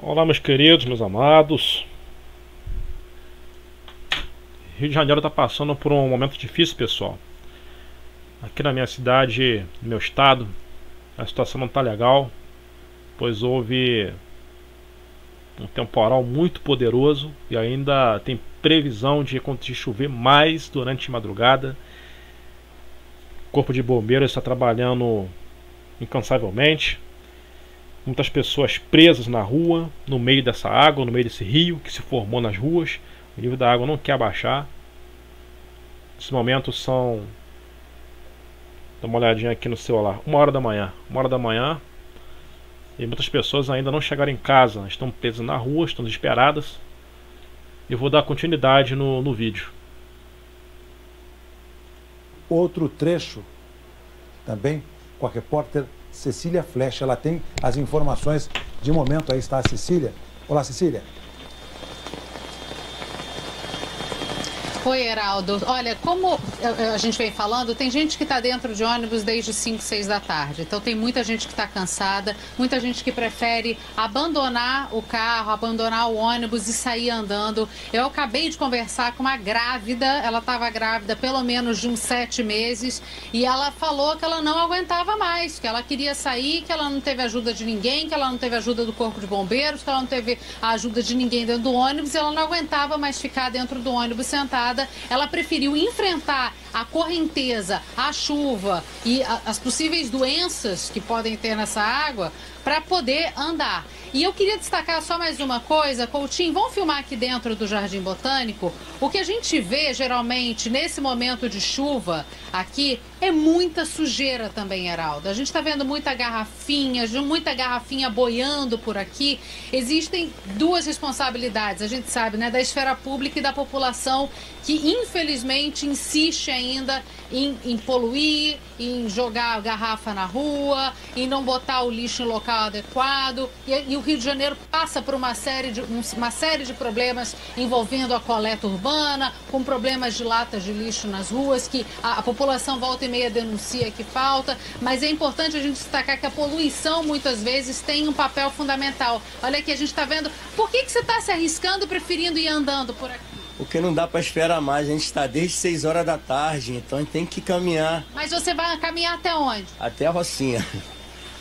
Olá, meus queridos, meus amados. Rio de Janeiro está passando por um momento difícil, pessoal. Aqui na minha cidade, no meu estado, a situação não está legal, pois houve um temporal muito poderoso e ainda tem previsão de chover mais durante a madrugada. O Corpo de Bombeiros está trabalhando incansavelmente. Muitas pessoas presas na rua, no meio dessa água, no meio desse rio que se formou nas ruas. O nível da água não quer abaixar. Nesse momento são... Dá uma olhadinha aqui no celular. 1h da manhã. 1h da manhã. E muitas pessoas ainda não chegaram em casa. Estão presas na rua, estão desesperadas. Eu vou dar continuidade no vídeo. Outro trecho também com a repórter Cecília Flecha. Ela tem as informações de momento. Aí está a Cecília. Olá, Cecília. Oi, Heraldo. Olha, como a gente vem falando, tem gente que está dentro de ônibus desde 5, 6 da tarde. Então tem muita gente que está cansada, muita gente que prefere abandonar o carro, abandonar o ônibus e sair andando. Eu acabei de conversar com uma grávida, ela estava grávida pelo menos de uns 7 meses e ela falou que ela não aguentava mais, que ela queria sair, que ela não teve ajuda de ninguém, que ela não teve ajuda do Corpo de Bombeiros, que ela não teve a ajuda de ninguém dentro do ônibus e ela não aguentava mais ficar dentro do ônibus sentada. Ela preferiu enfrentar a correnteza, a chuva e as possíveis doenças que podem ter nessa água para poder andar. E eu queria destacar só mais uma coisa, Coutinho, vamos filmar aqui dentro do Jardim Botânico. O que a gente vê geralmente nesse momento de chuva aqui é muita sujeira também, Heraldo. A gente está vendo muita garrafinha boiando por aqui. Existem duas responsabilidades, a gente sabe, né, da esfera pública e da população que infelizmente insiste ainda em poluir, em jogar a garrafa na rua, em não botar o lixo em local adequado. E o Rio de Janeiro passa por uma série de problemas envolvendo a coleta urbana, com problemas de latas de lixo nas ruas, que a população volta e meia denuncia que falta, mas é importante a gente destacar que a poluição muitas vezes tem um papel fundamental. Olha aqui, a gente está vendo, por que você está se arriscando preferindo ir andando por aqui? Porque não dá para esperar mais, a gente está desde 6 horas da tarde, então a gente tem que caminhar. Mas você vai caminhar até onde? Até a Rocinha.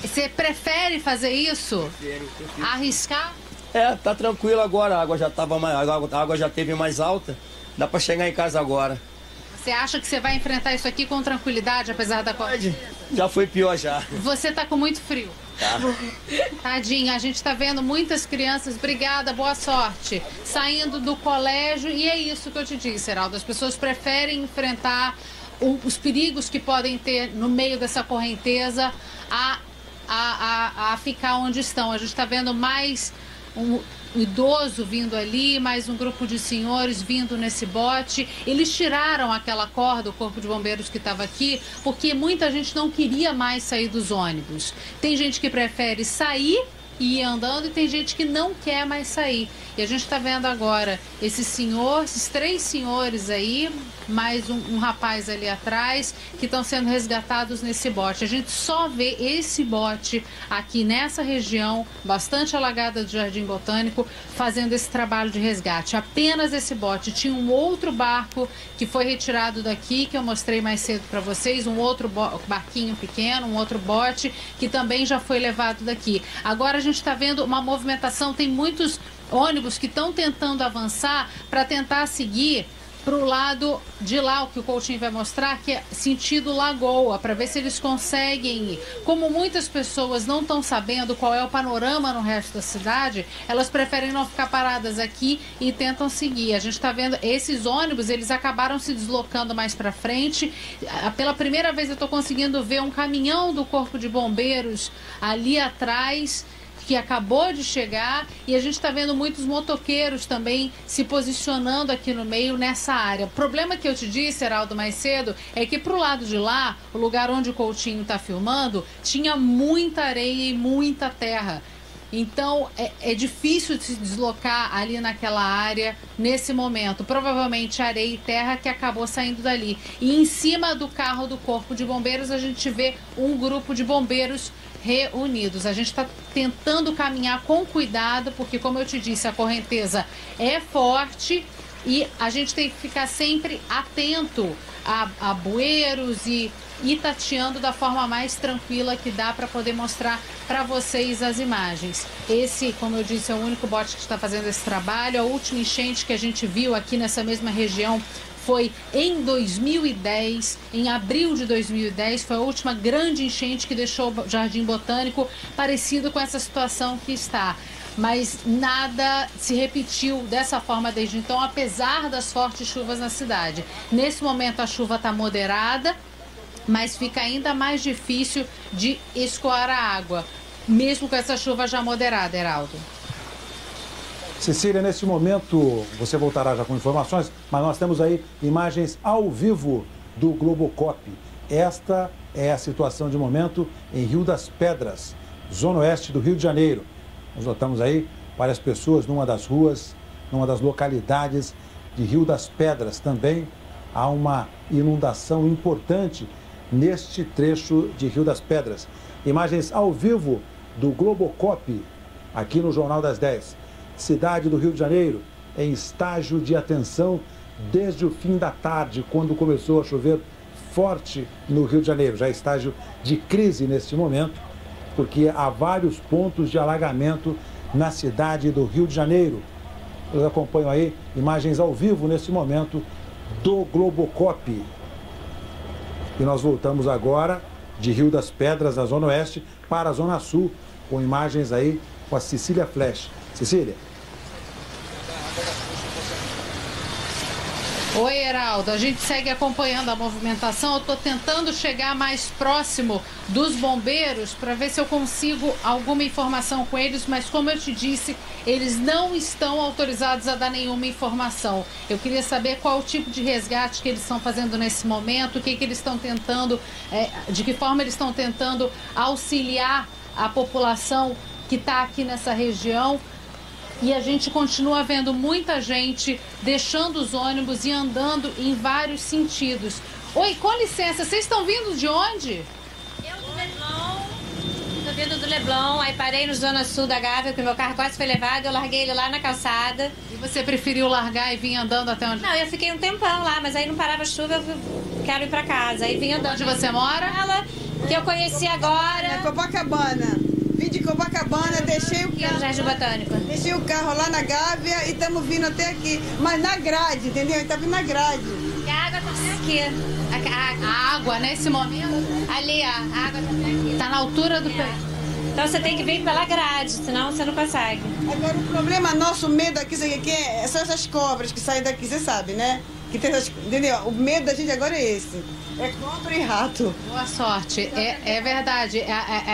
Você prefere fazer isso? Prefiro. Arriscar? Tá tranquilo agora, a água já teve mais alta, dá para chegar em casa agora. Você acha que você vai enfrentar isso aqui com tranquilidade, apesar da corrente? Já foi pior já. Você tá com muito frio. Tá. Tadinha, a gente tá vendo muitas crianças, obrigada, boa sorte, saindo do colégio, e é isso que eu te disse, Heraldo, as pessoas preferem enfrentar os perigos que podem ter no meio dessa correnteza a ficar onde estão. A gente está vendo mais um idoso vindo ali, mais um grupo de senhores vindo nesse bote. Eles tiraram aquela corda, o Corpo de Bombeiros que estava aqui, porque muita gente não queria mais sair dos ônibus. Tem gente que prefere sair e ir andando e tem gente que não quer mais sair. E a gente está vendo agora esses 3 senhores aí, mais um rapaz ali atrás, que estão sendo resgatados nesse bote. A gente só vê esse bote aqui nessa região, bastante alagada do Jardim Botânico, fazendo esse trabalho de resgate. Apenas esse bote. Tinha um outro barco que foi retirado daqui, que eu mostrei mais cedo para vocês, um outro barquinho pequeno, um outro bote, que também já foi levado daqui. Agora a gente está vendo uma movimentação, tem muitos ônibus que estão tentando avançar para tentar seguir para o lado de lá, o que o Coutinho vai mostrar, que é sentido Lagoa, para ver se eles conseguem ir. Como muitas pessoas não estão sabendo qual é o panorama no resto da cidade, elas preferem não ficar paradas aqui e tentam seguir. A gente está vendo esses ônibus, eles acabaram se deslocando mais para frente. Pela primeira vez eu estou conseguindo ver um caminhão do Corpo de Bombeiros ali atrás, que acabou de chegar, e a gente está vendo muitos motoqueiros também se posicionando aqui no meio nessa área. O problema que eu te disse, Heraldo, mais cedo, é que pro lado de lá, o lugar onde o Coutinho está filmando, tinha muita areia e muita terra. Então é difícil de se deslocar ali naquela área nesse momento. Provavelmente areia e terra que acabou saindo dali. E em cima do carro do Corpo de Bombeiros a gente vê um grupo de bombeiros reunidos. A gente está tentando caminhar com cuidado, porque, como eu te disse, a correnteza é forte e a gente tem que ficar sempre atento a bueiros e tateando da forma mais tranquila que dá para poder mostrar para vocês as imagens. Esse, como eu disse, é o único bote que está fazendo esse trabalho. A última enchente que a gente viu aqui nessa mesma região foi em 2010, em abril de 2010, foi a última grande enchente que deixou o Jardim Botânico parecido com essa situação que está. Mas nada se repetiu dessa forma desde então, apesar das fortes chuvas na cidade. Nesse momento a chuva está moderada, mas fica ainda mais difícil de escoar a água, mesmo com essa chuva já moderada, Heraldo. Cecília, nesse momento, você voltará já com informações, mas nós temos aí imagens ao vivo do Globocop. Esta é a situação de momento em Rio das Pedras, zona oeste do Rio de Janeiro. Nós notamos aí várias pessoas numa das ruas, numa das localidades de Rio das Pedras. Também há uma inundação importante neste trecho de Rio das Pedras. Imagens ao vivo do Globocop, aqui no Jornal das 10. Cidade do Rio de Janeiro em estágio de atenção desde o fim da tarde, quando começou a chover forte no Rio de Janeiro. Já estágio de crise neste momento, porque há vários pontos de alagamento na cidade do Rio de Janeiro. Eu acompanho aí imagens ao vivo nesse momento do Globocop. E nós voltamos agora de Rio das Pedras, na Zona Oeste, para a Zona Sul, com imagens aí com a Cecília Flesch. Cecília. Oi, Heraldo. A gente segue acompanhando a movimentação. Eu estou tentando chegar mais próximo dos bombeiros para ver se eu consigo alguma informação com eles, mas como eu te disse, eles não estão autorizados a dar nenhuma informação. Eu queria saber qual o tipo de resgate que eles estão fazendo nesse momento, o que eles estão tentando, de que forma eles estão tentando auxiliar a população que está aqui nessa região. E a gente continua vendo muita gente deixando os ônibus e andando em vários sentidos. Oi, com licença, vocês estão vindo de onde? Eu do Leblon, tô vindo do Leblon, aí parei no Zona Sul da Gávea, porque meu carro quase foi levado, eu larguei ele lá na calçada. E você preferiu largar e vir andando até onde? Não, eu fiquei um tempão lá, mas aí não parava a chuva, eu quero ir pra casa. Aí vim andando. Onde você mora? Ela, que eu conheci agora. Copacabana. Vim de Copacabana, deixei o E no Jardim Botânico. Deixei o carro lá na Gávea e estamos vindo até aqui. Mas na grade, entendeu? Está vindo na grade. E a água tá aqui. A água, nesse momento? Ali, ó, a água tá aqui. Tá na altura do pé. Então você tem que vir pela grade, senão você não consegue. Agora o problema nosso, o medo aqui, sabe o que é? São essas cobras que saem daqui, você sabe, né? Que tem essas, entendeu? O medo da gente agora é esse. É cobra e rato. Boa sorte. É verdade.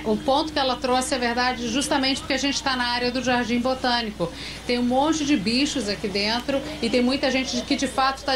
O ponto que ela trouxe é verdade justamente porque a gente está na área do Jardim Botânico. Tem um monte de bichos aqui dentro e tem muita gente que de fato está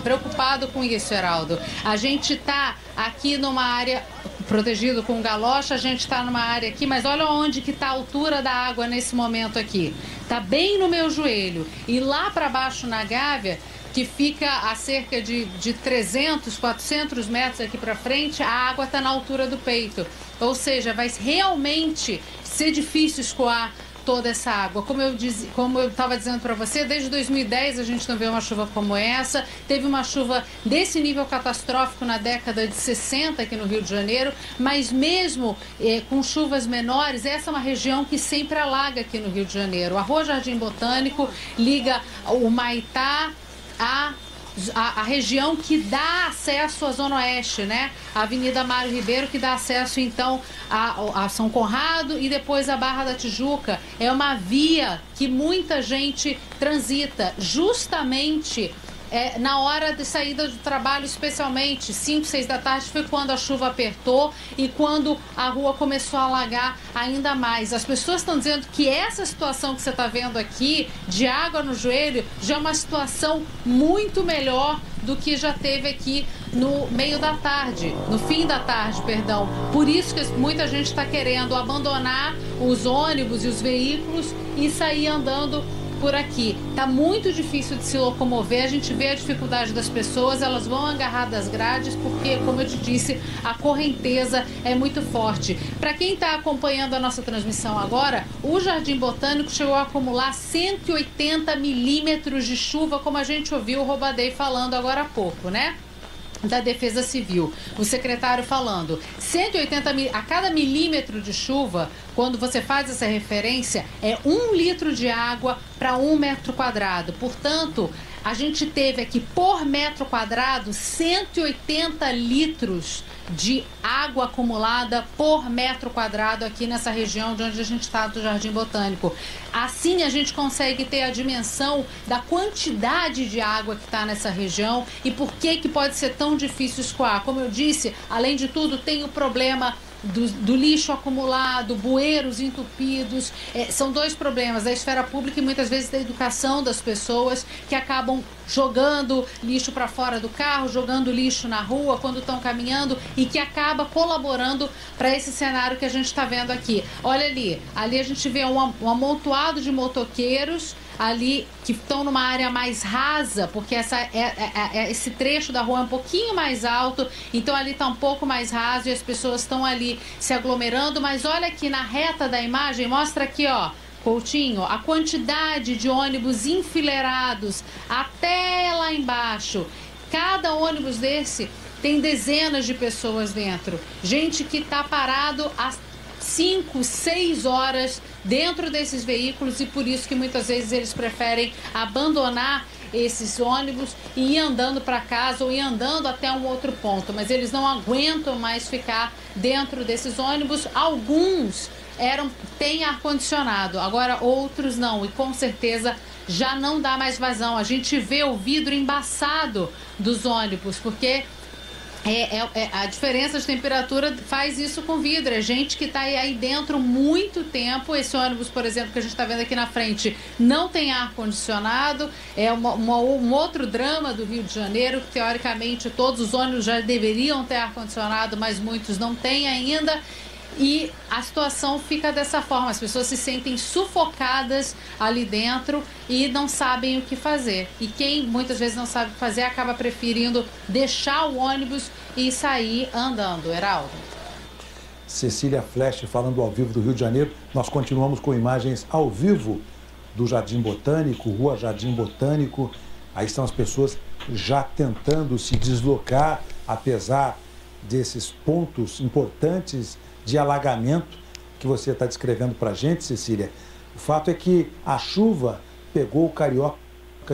preocupado com isso, Heraldo. A gente está aqui numa área protegido com galocha, a gente está numa área aqui, mas olha onde que está a altura da água nesse momento aqui. Está bem no meu joelho. E lá para baixo na Gávea, que fica a cerca de 300, 400 metros aqui para frente, a água está na altura do peito. Ou seja, vai realmente ser difícil escoar toda essa água. Como eu estava dizendo para você, desde 2010 a gente não vê uma chuva como essa. Teve uma chuva desse nível catastrófico na década de 60 aqui no Rio de Janeiro, mas mesmo com chuvas menores, essa é uma região que sempre alaga aqui no Rio de Janeiro. A Rua Jardim Botânico liga o Maitá a região que dá acesso à Zona Oeste, né? A Avenida Mário Ribeiro, que dá acesso então a São Conrado e depois a Barra da Tijuca. É uma via que muita gente transita justamente na hora de saída do trabalho, especialmente 5, 6 da tarde, foi quando a chuva apertou e quando a rua começou a alagar ainda mais. As pessoas estão dizendo que essa situação que você está vendo aqui, de água no joelho, já é uma situação muito melhor do que já teve aqui no meio da tarde, no fim da tarde, perdão. Por isso que muita gente está querendo abandonar os ônibus e os veículos e sair andando por aqui. Tá muito difícil de se locomover, a gente vê a dificuldade das pessoas, elas vão agarrar das grades porque, como eu te disse, a correnteza é muito forte. Para quem está acompanhando a nossa transmissão agora, o Jardim Botânico chegou a acumular 180 milímetros de chuva, como a gente ouviu o Robadei falando agora há pouco, né? Da Defesa Civil, o secretário falando, 180 a cada milímetro de chuva, quando você faz essa referência, é 1 litro de água para 1 metro quadrado. Portanto, a gente teve aqui por metro quadrado 180 litros de água acumulada por metro quadrado aqui nessa região de onde a gente está, do Jardim Botânico. Assim a gente consegue ter a dimensão da quantidade de água que está nessa região e por que pode ser tão difícil escoar. Como eu disse, além de tudo, tem o problema do lixo acumulado, bueiros entupidos. São dois problemas, da esfera pública e muitas vezes da educação das pessoas, que acabam jogando lixo para fora do carro, jogando lixo na rua quando estão caminhando, e que acaba colaborando para esse cenário que a gente está vendo aqui. Olha ali a gente vê um amontoado de motoqueiros ali que estão numa área mais rasa, porque esse trecho da rua é um pouquinho mais alto, então ali está um pouco mais raso e as pessoas estão ali se aglomerando. Mas olha aqui na reta da imagem, mostra aqui, ó, Coutinho, a quantidade de ônibus enfileirados até lá embaixo. Cada ônibus desse tem dezenas de pessoas dentro, gente que está parado há 5, 6 horas dentro desses veículos, e por isso que muitas vezes eles preferem abandonar esses ônibus e ir andando para casa ou ir andando até um outro ponto, mas eles não aguentam mais ficar dentro desses ônibus. Alguns têm ar-condicionado, agora outros não, e com certeza já não dá mais vazão. A gente vê o vidro embaçado dos ônibus, porque a diferença de temperatura faz isso com vidro. É gente que está aí dentro muito tempo. Esse ônibus, por exemplo, que a gente está vendo aqui na frente, não tem ar-condicionado. É um outro drama do Rio de Janeiro, que teoricamente todos os ônibus já deveriam ter ar-condicionado, mas muitos não têm ainda. E a situação fica dessa forma, as pessoas se sentem sufocadas ali dentro e não sabem o que fazer. E quem muitas vezes não sabe o que fazer acaba preferindo deixar o ônibus e sair andando. Heraldo. Cecília Flash falando ao vivo do Rio de Janeiro. Nós continuamos com imagens ao vivo do Jardim Botânico, Rua Jardim Botânico. Aí estão as pessoas já tentando se deslocar, apesar desses pontos importantes de alagamento que você está descrevendo para a gente, Cecília. O fato é que a chuva pegou o Carioca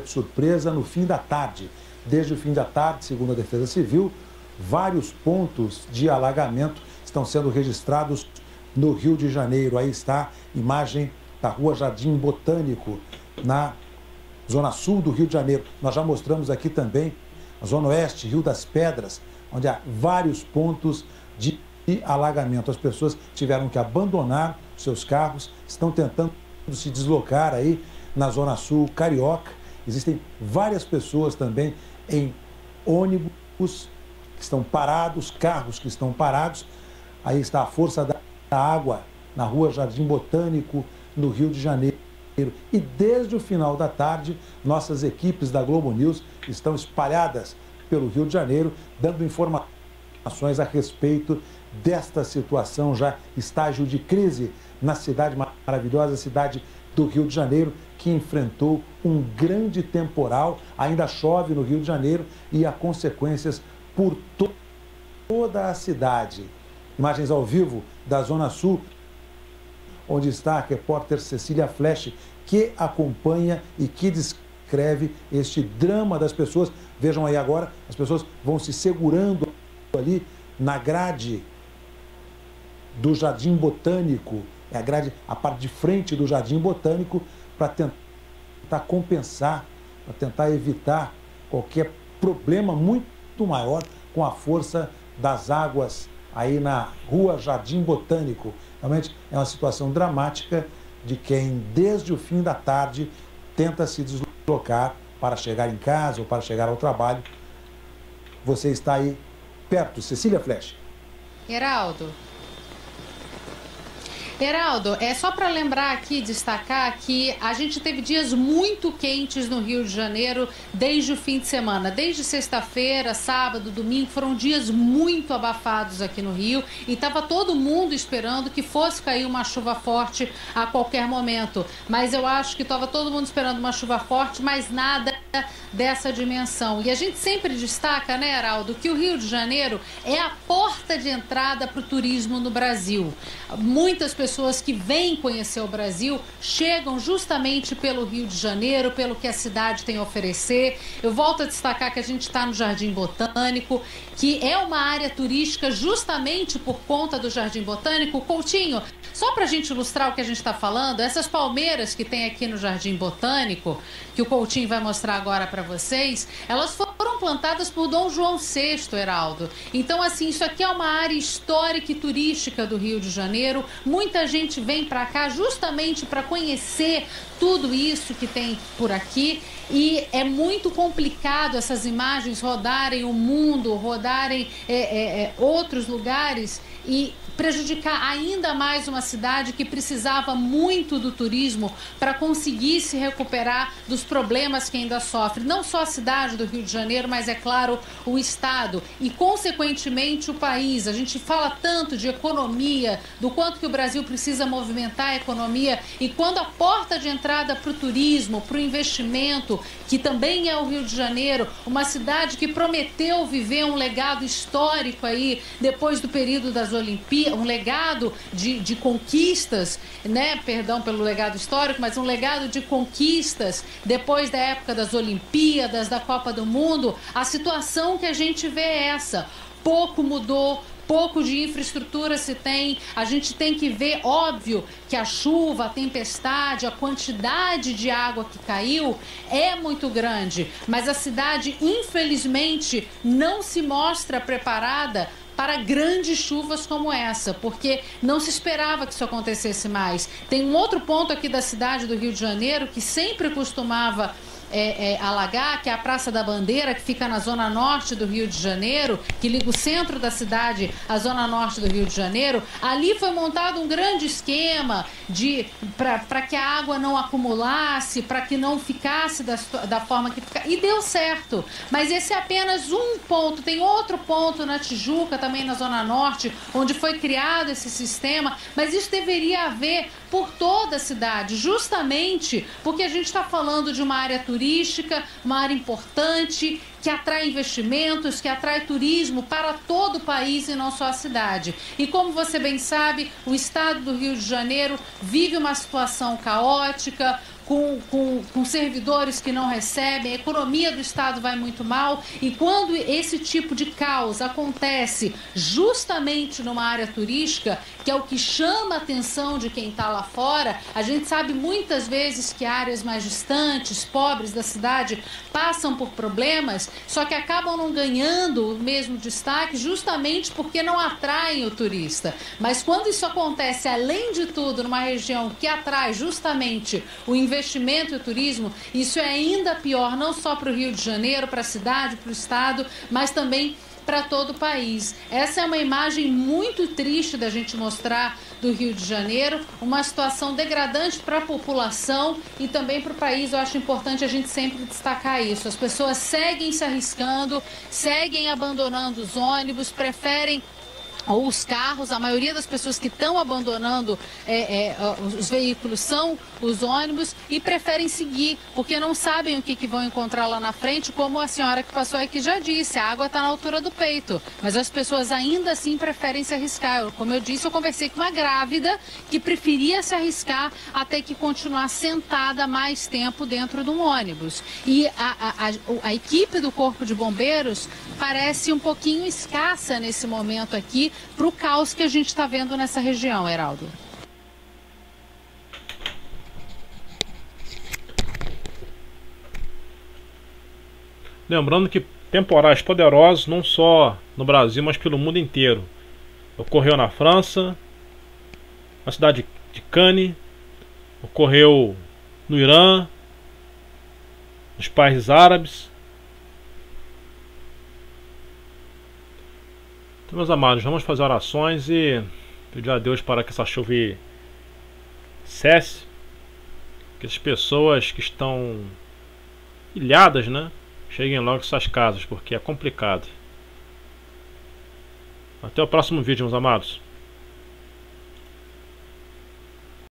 de surpresa no fim da tarde. Desde o fim da tarde, segundo a Defesa Civil, vários pontos de alagamento estão sendo registrados no Rio de Janeiro. Aí está a imagem da Rua Jardim Botânico, na zona sul do Rio de Janeiro. Nós já mostramos aqui também a zona oeste, Rio das Pedras, onde há vários pontos de alagamento. As pessoas tiveram que abandonar seus carros, estão tentando se deslocar aí na zona sul carioca. Existem várias pessoas também em ônibus que estão parados, carros que estão parados. Aí está a força da água na Rua Jardim Botânico, no Rio de Janeiro. E desde o final da tarde, nossas equipes da Globo News estão espalhadas pelo Rio de Janeiro, dando informações a respeito desta situação, já estágio de crise na cidade maravilhosa, cidade do Rio de Janeiro, que enfrentou um grande temporal. Ainda chove no Rio de Janeiro e há consequências por toda a cidade. Imagens ao vivo da Zona Sul, onde está a repórter Cecília Flash, que acompanha e que descreve este drama das pessoas. Vejam aí agora, as pessoas vão se segurando ali na grade do Jardim Botânico, é a grade, a parte de frente do Jardim Botânico, para tentar compensar, para tentar evitar qualquer problema muito maior com a força das águas aí na Rua Jardim Botânico. Realmente é uma situação dramática de quem, desde o fim da tarde, tenta se deslocar para chegar em casa ou para chegar ao trabalho. Você está aí perto, Cecília Flash. Heraldo. Heraldo, é só para lembrar aqui, destacar que a gente teve dias muito quentes no Rio de Janeiro desde o fim de semana. Desde sexta-feira, sábado, domingo, foram dias muito abafados aqui no Rio e estava todo mundo esperando que fosse cair uma chuva forte a qualquer momento. Mas eu acho que estava todo mundo esperando uma chuva forte, mas nada dessa dimensão. E a gente sempre destaca, né, Heraldo, que o Rio de Janeiro é a porta de entrada para o turismo no Brasil. Muitas pessoas que vêm conhecer o Brasil chegam justamente pelo Rio de Janeiro, pelo que a cidade tem a oferecer. Eu volto a destacar que a gente está no Jardim Botânico, que é uma área turística justamente por conta do Jardim Botânico. Coutinho, só para a gente ilustrar o que a gente está falando, essas palmeiras que tem aqui no Jardim Botânico, que o Coutinho vai mostrar agora para vocês, elas foram plantadas por Dom João VI, Heraldo. Então, assim, isso aqui é uma área histórica e turística do Rio de Janeiro. Muita gente vem para cá justamente para conhecer tudo isso que tem por aqui. E é muito complicado essas imagens rodarem o mundo, rodarem outros lugares e prejudicar ainda mais uma cidade que precisava muito do turismo para conseguir se recuperar dos problemas que ainda sofre. Não só a cidade do Rio de Janeiro, mas, é claro, o estado e, consequentemente, o país. A gente fala tanto de economia, do quanto que o Brasil precisa movimentar a economia, e quando a porta de entrada para o turismo, para o investimento, que também é o Rio de Janeiro, uma cidade que prometeu viver um legado histórico aí, depois do período das Olimpíadas, um legado de conquistas, né? Perdão pelo legado histórico, mas um legado de conquistas depois da época das Olimpíadas, da Copa do Mundo. A situação que a gente vê é essa. Pouco mudou, pouco de infraestrutura se tem. A gente tem que ver, óbvio, que a chuva, a tempestade, a quantidade de água que caiu é muito grande, mas a cidade, infelizmente, não se mostra preparada para grandes chuvas como essa, porque não se esperava que isso acontecesse mais. Tem um outro ponto aqui da cidade do Rio de Janeiro que sempre costumava alagar, que é a Praça da Bandeira, que fica na zona norte do Rio de Janeiro, que liga o centro da cidade à zona norte do Rio de Janeiro. Ali foi montado um grande esquema para que a água não acumulasse, para que não ficasse da forma que fica, e deu certo. Mas esse é apenas um ponto. Tem outro ponto na Tijuca, também na zona norte, onde foi criado esse sistema, mas isso deveria haver por toda a cidade, justamente porque a gente está falando de uma área turística, uma área importante, que atrai investimentos, que atrai turismo para todo o país e não só a cidade. E como você bem sabe, o estado do Rio de Janeiro vive uma situação caótica, com servidores que não recebem, a economia do estado vai muito mal, e quando esse tipo de caos acontece justamente numa área turística, que é o que chama a atenção de quem está lá fora, a gente sabe muitas vezes que áreas mais distantes, pobres da cidade, passam por problemas, só que acabam não ganhando o mesmo destaque justamente porque não atraem o turista. Mas quando isso acontece, além de tudo, numa região que atrai justamente o investimento e o turismo, isso é ainda pior, não só para o Rio de Janeiro, para a cidade, para o estado, mas também para todo o país. Essa é uma imagem muito triste da gente mostrar do Rio de Janeiro, uma situação degradante para a população e também para o país. Eu acho importante a gente sempre destacar isso. As pessoas seguem se arriscando, seguem abandonando os ônibus, preferem ou os carros. A maioria das pessoas que estão abandonando os veículos são os ônibus e preferem seguir, porque não sabem o que vão encontrar lá na frente, como a senhora que passou aqui já disse, a água está na altura do peito, mas as pessoas ainda assim preferem se arriscar. Como eu disse, eu conversei com uma grávida que preferia se arriscar até que continuar sentada mais tempo dentro de um ônibus. E a equipe do Corpo de Bombeiros parece um pouquinho escassa nesse momento aqui, para o caos que a gente está vendo nessa região, Heraldo. Lembrando que temporais poderosos, não só no Brasil, mas pelo mundo inteiro. Ocorreu na França, na cidade de Cannes, ocorreu no Irã, nos países árabes. Então, meus amados, vamos fazer orações e pedir a Deus para que essa chuva cesse, que as pessoas que estão ilhadas, né, cheguem logo em suas casas, porque é complicado. Até o próximo vídeo, meus amados.